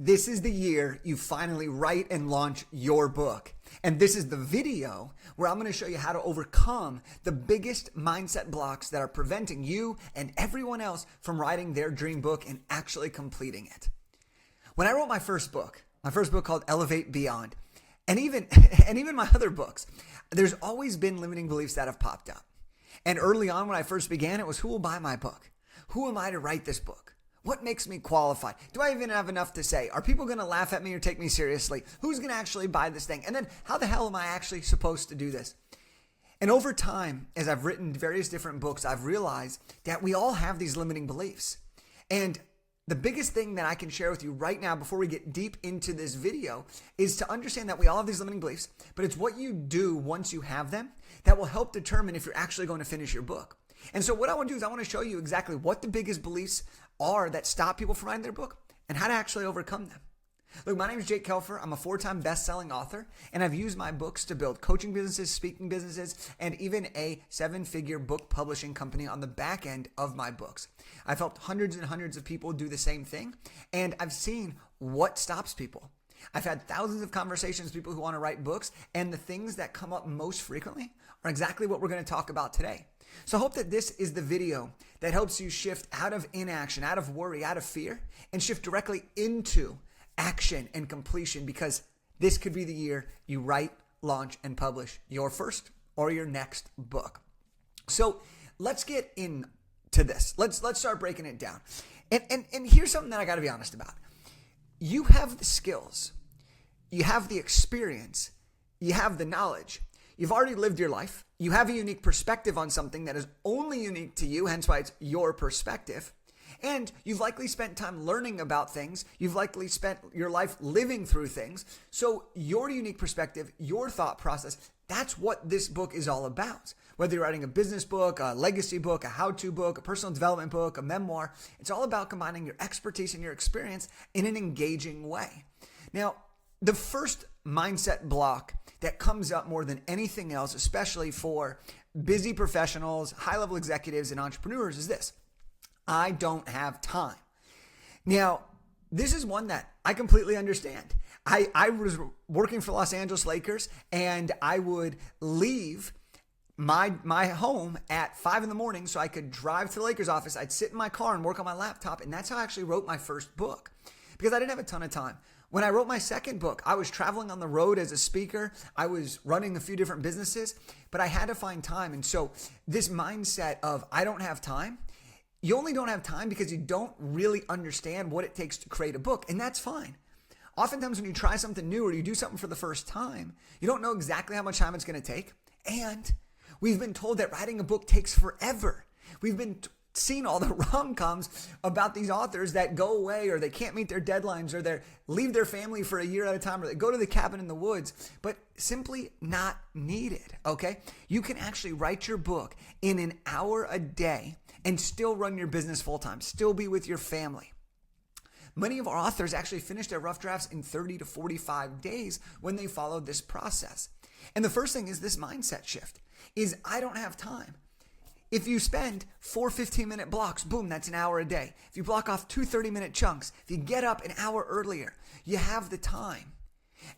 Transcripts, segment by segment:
This is the year you finally write and launch your book. And this is the video where I'm going to show you how to overcome the biggest mindset blocks that are preventing you and everyone else from writing their dream book and actually completing it. When I wrote my first book called Elevate Beyond, and even my other books, there's always been limiting beliefs that have popped up. And early on when I first began, it was, who will buy my book? Who am I to write this book? What makes me qualified? Do I even have enough to say? Are people going to laugh at me or take me seriously? Who's going to actually buy this thing? And then how the hell am I actually supposed to do this? And over time, as I've written various different books, I've realized that we all have these limiting beliefs. And the biggest thing that I can share with you right now before we get deep into this video is to understand that we all have these limiting beliefs, but it's what you do once you have them that will help determine if you're actually going to finish your book. And so what I want to do is I want to show you exactly what the biggest beliefs are that stop people from writing their book and how to actually overcome them. Look, my name is Jake Kelfer. I'm a 4-time best-selling author, and I've used my books to build coaching businesses, speaking businesses, and even a 7-figure book publishing company on the back end of my books. I've helped hundreds and hundreds of people do the same thing, and I've seen what stops people. I've had thousands of conversations with people who want to write books, and the things that come up most frequently are exactly what we're going to talk about today. So I hope that this is the video that helps you shift out of inaction, out of worry, out of fear, and shift directly into action and completion, because this could be the year you write, launch, and publish your first or your next book. So let's get into this. Let's start breaking it down. And here's something that I got to be honest about. You have the skills, you have the experience, you have the knowledge. You've already lived your life. You have a unique perspective on something that is only unique to you, hence why it's your perspective. And you've likely spent time learning about things. You've likely spent your life living through things. So your unique perspective, your thought process, that's what this book is all about. Whether you're writing a business book, a legacy book, a how-to book, a personal development book, a memoir, it's all about combining your expertise and your experience in an engaging way. Now, the first mindset block that comes up more than anything else, especially for busy professionals, high-level executives, and entrepreneurs, is this: I don't have time. Now, this is one that I completely understand. I was working for Los Angeles Lakers, and I would leave my home at 5 in the morning so I could drive to the Lakers office. I'd sit in my car and work on my laptop, and that's how I actually wrote my first book, because I didn't have a ton of time. When I wrote my second book, I was traveling on the road as a speaker. I was running a few different businesses, but I had to find time. And so this mindset of I don't have time, you only don't have time because you don't really understand what it takes to create a book, and that's fine. Oftentimes when you try something new or you do something for the first time, you don't know exactly how much time it's going to take. And we've been told that writing a book takes forever. We've been seen all the rom-coms about these authors that go away, or they can't meet their deadlines, or they leave their family for a year at a time, or they go to the cabin in the woods, but simply not needed, okay? You can actually write your book in an hour a day and still run your business full-time, still be with your family. Many of our authors actually finish their rough drafts in 30 to 45 days when they followed this process. And the first thing is this mindset shift, is I don't have time. If you spend 4 15-minute blocks, boom, that's an hour a day. If you block off 2 30-minute chunks, if you get up an hour earlier, you have the time.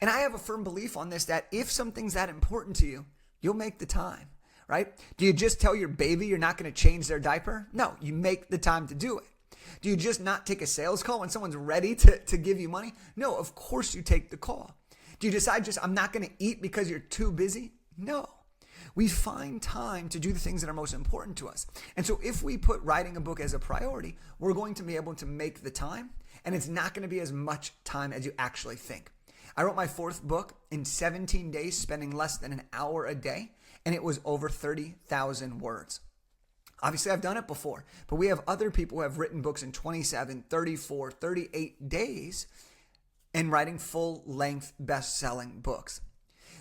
And I have a firm belief on this, that if something's that important to you, you'll make the time, right? Do you just tell your baby you're not going to change their diaper? No, you make the time to do it. Do you just not take a sales call when someone's ready to give you money? No, of course you take the call. Do you decide I'm not going to eat because you're too busy? No. We find time to do the things that are most important to us. And so if we put writing a book as a priority, we're going to be able to make the time, and it's not going to be as much time as you actually think. I wrote my 4th book in 17 days, spending less than an hour a day, and it was over 30,000 words. Obviously, I've done it before, but we have other people who have written books in 27, 34, 38 days and writing full-length best-selling books.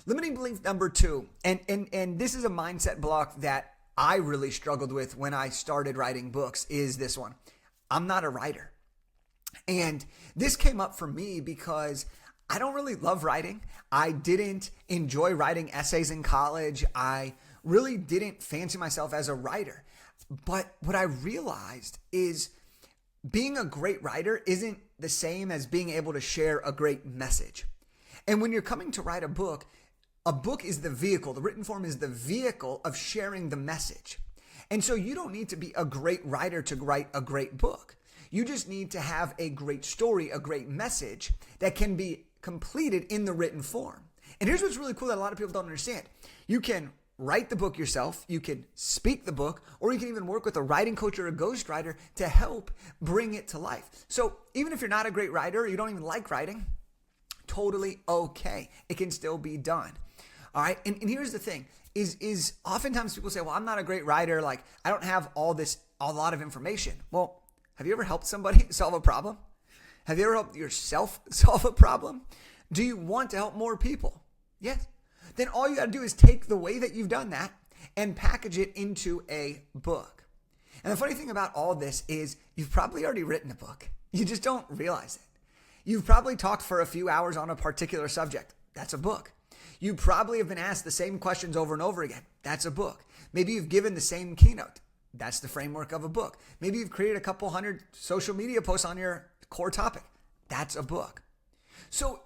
Limiting belief number 2, and this is a mindset block that I really struggled with when I started writing books, is this one: I'm not a writer. And this came up for me because I don't really love writing. I didn't enjoy writing essays in college. I really didn't fancy myself as a writer. But what I realized is being a great writer isn't the same as being able to share a great message. And when you're coming to write a book is the vehicle. The written form is the vehicle of sharing the message. And so you don't need to be a great writer to write a great book. You just need to have a great story, a great message that can be completed in the written form. And here's what's really cool that a lot of people don't understand. You can write the book yourself, you can speak the book, or you can even work with a writing coach or a ghostwriter to help bring it to life. So even if you're not a great writer, or you don't even like writing, totally okay. It can still be done. All right. And here's the thing is oftentimes people say, well, I'm not a great writer. Like I don't have a lot of information. Well, have you ever helped somebody solve a problem? Have you ever helped yourself solve a problem? Do you want to help more people? Yes. Then all you got to do is take the way that you've done that and package it into a book. And the funny thing about all this is you've probably already written a book. You just don't realize it. You've probably talked for a few hours on a particular subject. That's a book. You probably have been asked the same questions over and over again. That's a book. Maybe you've given the same keynote. That's the framework of a book. Maybe you've created a couple hundred social media posts on your core topic. That's a book. So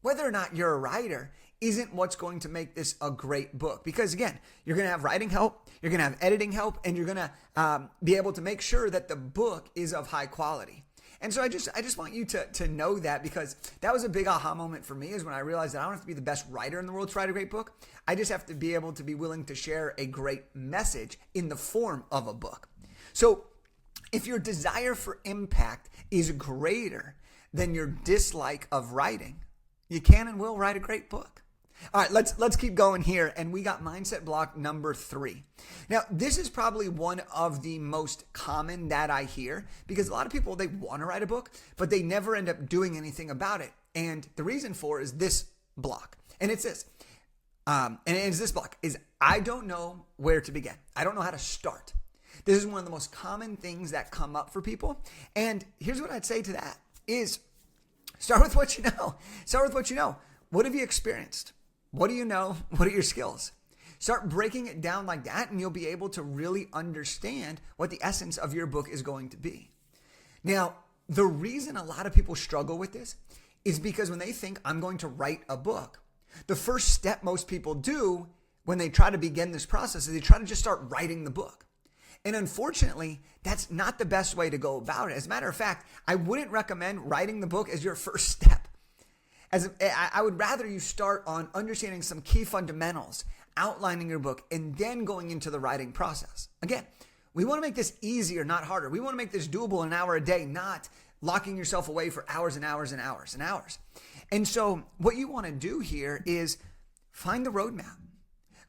whether or not you're a writer isn't what's going to make this a great book. Because again, you're going to have writing help, you're going to have editing help, and you're going to be able to make sure that the book is of high quality. And so I just want you to know that, because that was a big aha moment for me, is when I realized that I don't have to be the best writer in the world to write a great book. I just have to be able to be willing to share a great message in the form of a book. So if your desire for impact is greater than your dislike of writing, you can and will write a great book. All right, let's keep going here. And we got mindset block number 3. Now, this is probably one of the most common that I hear, because a lot of people, they want to write a book, but they never end up doing anything about it. And the reason for is this block. And it's this. And it's this block is I don't know where to begin. I don't know how to start. This is one of the most common things that come up for people. And here's what I'd say to that is start with what you know. Start with what you know. What have you experienced? What do you know? What are your skills? Start breaking it down like that, and you'll be able to really understand what the essence of your book is going to be. Now, the reason a lot of people struggle with this is because when they think I'm going to write a book, the first step most people do when they try to begin this process is they try to just start writing the book. And unfortunately, that's not the best way to go about it. As a matter of fact, I wouldn't recommend writing the book as your first step. I would rather you start on understanding some key fundamentals, outlining your book, and then going into the writing process. Again, we want to make this easier, not harder. We want to make this doable in an hour a day, not locking yourself away for hours and hours and hours and hours. And so what you want to do here is find the roadmap.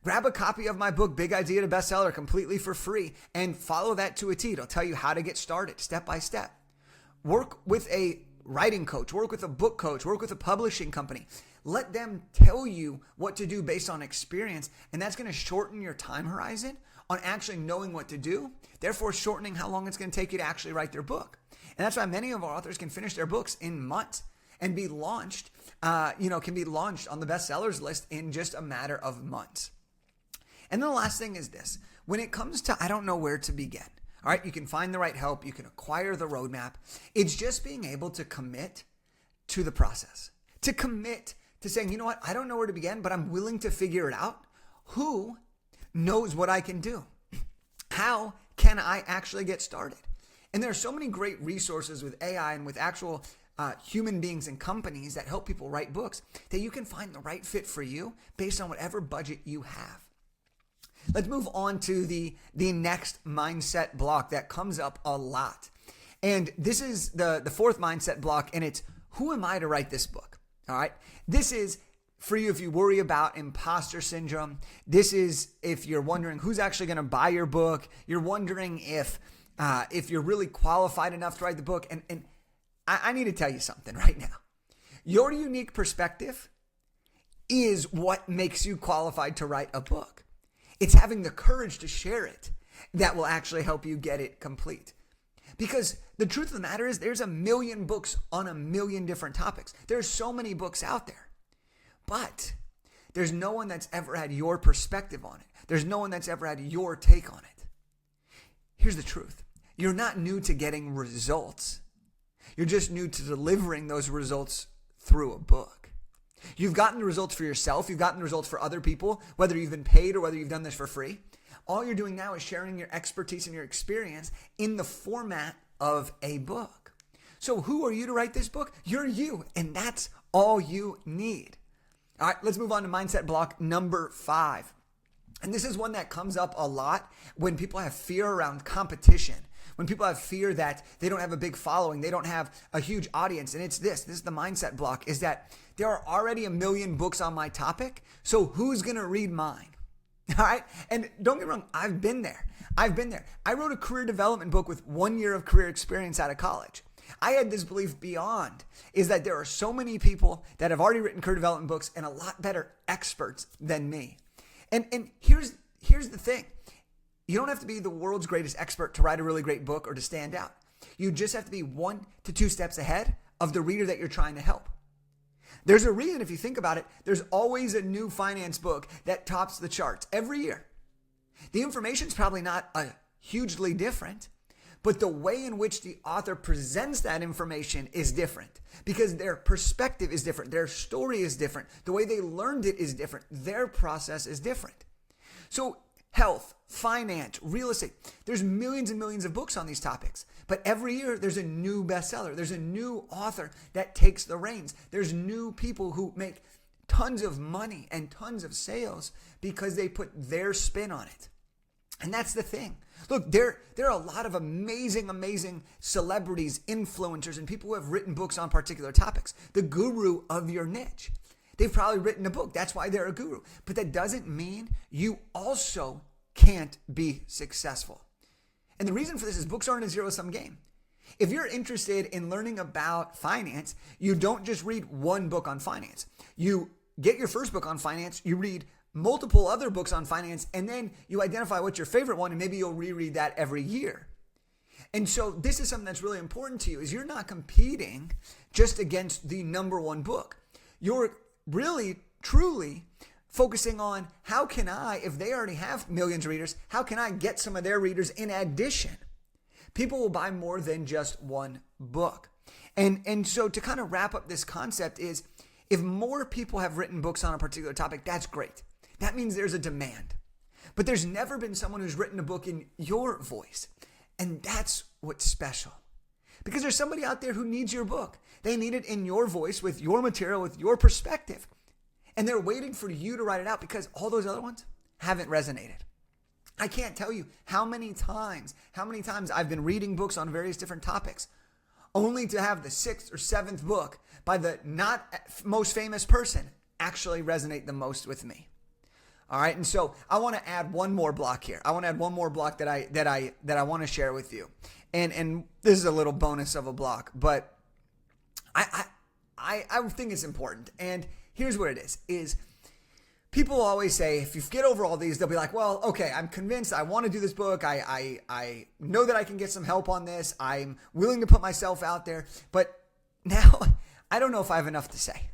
Grab a copy of my book, Big Idea to Bestseller, completely for free, and follow that to a T. It'll tell you how to get started step by step. Work with a writing coach, work with a book coach, work with a publishing company. Let them tell you what to do based on experience, and that's going to shorten your time horizon on actually knowing what to do, therefore shortening how long it's going to take you to actually write their book. And that's why many of our authors can finish their books in months and be launched, can be launched on the bestsellers list in just a matter of months. And then the last thing is this. When it comes to I don't know where to begin, all right, you can find the right help. You can acquire the roadmap. It's just being able to commit to the process, to commit to saying, you know what, I don't know where to begin, but I'm willing to figure it out. Who knows what I can do? How can I actually get started? And there are so many great resources with AI and with actual human beings and companies that help people write books that you can find the right fit for you based on whatever budget you have. Let's move on to the next mindset block that comes up a lot. And this is the fourth mindset block, and it's who am I to write this book? All right. This is for you if you worry about imposter syndrome. This is if you're wondering who's actually going to buy your book. You're wondering if you're really qualified enough to write the book. And I need to tell you something right now. Your unique perspective is what makes you qualified to write a book. It's having the courage to share it that will actually help you get it complete. Because the truth of the matter is there's a million books on a million different topics. There's so many books out there. But there's no one that's ever had your perspective on it. There's no one that's ever had your take on it. Here's the truth. You're not new to getting results. You're just new to delivering those results through a book. You've gotten the results for yourself. You've gotten the results for other people, whether you've been paid or whether you've done this for free. All you're doing now is sharing your expertise and your experience in the format of a book. So who are you to write this book? You're you, and that's all you need. All right, let's move on to mindset block number 5. And this is one that comes up a lot when people have fear around competition, when people have fear that they don't have a big following, they don't have a huge audience. And it's this is the mindset block, is that there are already a million books on my topic. So who's going to read mine? All right. And don't get me wrong, I've been there. I wrote a career development book with 1 year of career experience out of college. I had this belief beyond is that there are so many people that have already written career development books and a lot better experts than me. And here's the thing. You don't have to be the world's greatest expert to write a really great book or to stand out. You just have to be 1 to 2 steps ahead of the reader that you're trying to help. There's a reason, if you think about it, there's always a new finance book that tops the charts every year. The information's probably not hugely different, but the way in which the author presents that information is different because their perspective is different. Their story is different. The way they learned it is different. Their process is different. So health, finance, real estate, there's millions and millions of books on these topics. But every year there's a new bestseller. There's a new author that takes the reins. There's new people who make tons of money and tons of sales because they put their spin on it. And that's the thing. Look, there are a lot of amazing celebrities, influencers, and people who have written books on particular topics. The guru of your niche. They've probably written a book. That's why they're a guru. But that doesn't mean you also can't be successful. And the reason for this is books aren't a zero-sum game. If you're interested in learning about finance, you don't just read one book on finance. You get your first book on finance, you read multiple other books on finance, and then you identify what's your favorite one, and maybe you'll reread that every year. And so this is something that's really important to you, is you're not competing just against the number one book. You're really, truly focusing on how can I, if they already have millions of readers, how can I get some of their readers in addition? People will buy more than just one book. And so to kind of wrap up this concept is, if more people have written books on a particular topic, that's great. That means there's a demand. But there's never been someone who's written a book in your voice. And that's what's special. Because there's somebody out there who needs your book. They need it in your voice, with your material, with your perspective. And they're waiting for you to write it out because all those other ones haven't resonated. I can't tell you how many times I've been reading books on various different topics, only to have the 6th or 7th book by the not most famous person actually resonate the most with me. All right, and so I want to add one more block here. I want to add one more block that I want to share with you, and this is a little bonus of a block, but I think it's important. And here's what it is people always say, if you get over all these, they'll be like, well, okay, I'm convinced. I want to do this book. I know that I can get some help on this. I'm willing to put myself out there, but now I don't know if I have enough to say.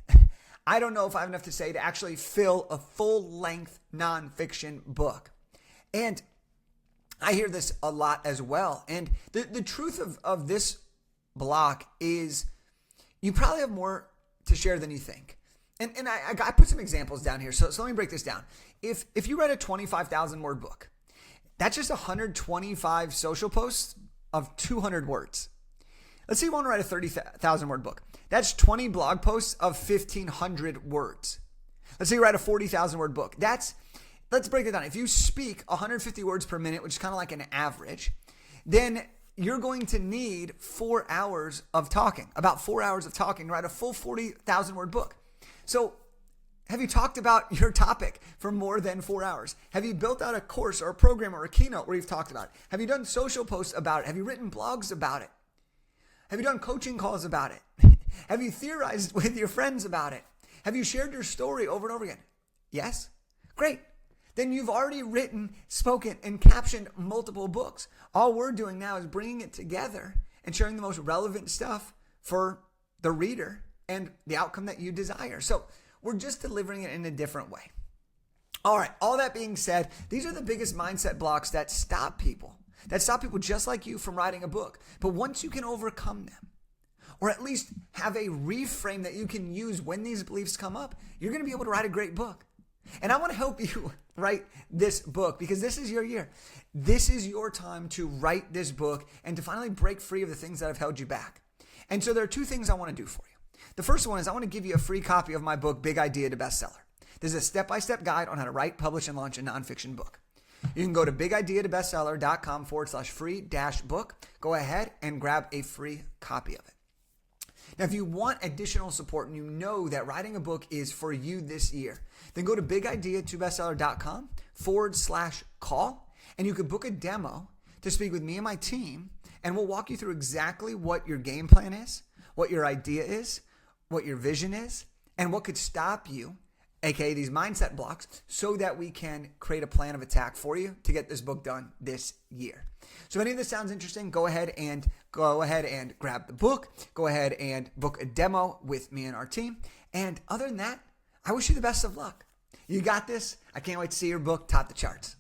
I don't know if I have enough to say to actually fill a full-length nonfiction book. And I hear this a lot as well. And the truth of this block is you probably have more to share than you think. And I put some examples down here. So let me break this down. If you write a 25,000 word book, that's just 125 social posts of 200 words. Let's say you want to write a 30,000 word book. That's 20 blog posts of 1,500 words. Let's say you write a 40,000 word book. Let's break it down. If you speak 150 words per minute, which is kind of like an average, then you're going to need 4 hours of talking, about 4 hours of talking to write a full 40,000 word book. So have you talked about your topic for more than 4 hours? Have you built out a course or a program or a keynote where you've talked about it? Have you done social posts about it? Have you written blogs about it? Have you done coaching calls about it? Have you theorized with your friends about it? Have you shared your story over and over again? Yes? Great. Then you've already written, spoken, and captioned multiple books. All we're doing now is bringing it together and sharing the most relevant stuff for the reader and the outcome that you desire. So we're just delivering it in a different way. All right. All that being said, these are the biggest mindset blocks that stop people just like you from writing a book. But once you can overcome them, or at least have a reframe that you can use when these beliefs come up, you're going to be able to write a great book. And I want to help you write this book because this is your year. This is your time to write this book and to finally break free of the things that have held you back. And so there are two things I want to do for you. The first one is I want to give you a free copy of my book, Big Idea to Bestseller. This is a step-by-step guide on how to write, publish, and launch a nonfiction book. You can go to bigideatobestseller.com/free-book. Go ahead and grab a free copy of it. Now, if you want additional support and you know that writing a book is for you this year, then go to bigideatobestseller.com/call and you could book a demo to speak with me and my team, and we'll walk you through exactly what your game plan is, what your idea is, what your vision is, and what could stop you, aka these mindset blocks, so that we can create a plan of attack for you to get this book done this year. So if any of this sounds interesting, go ahead and grab the book. Go ahead and book a demo with me and our team. And other than that, I wish you the best of luck. You got this. I can't wait to see your book top the charts.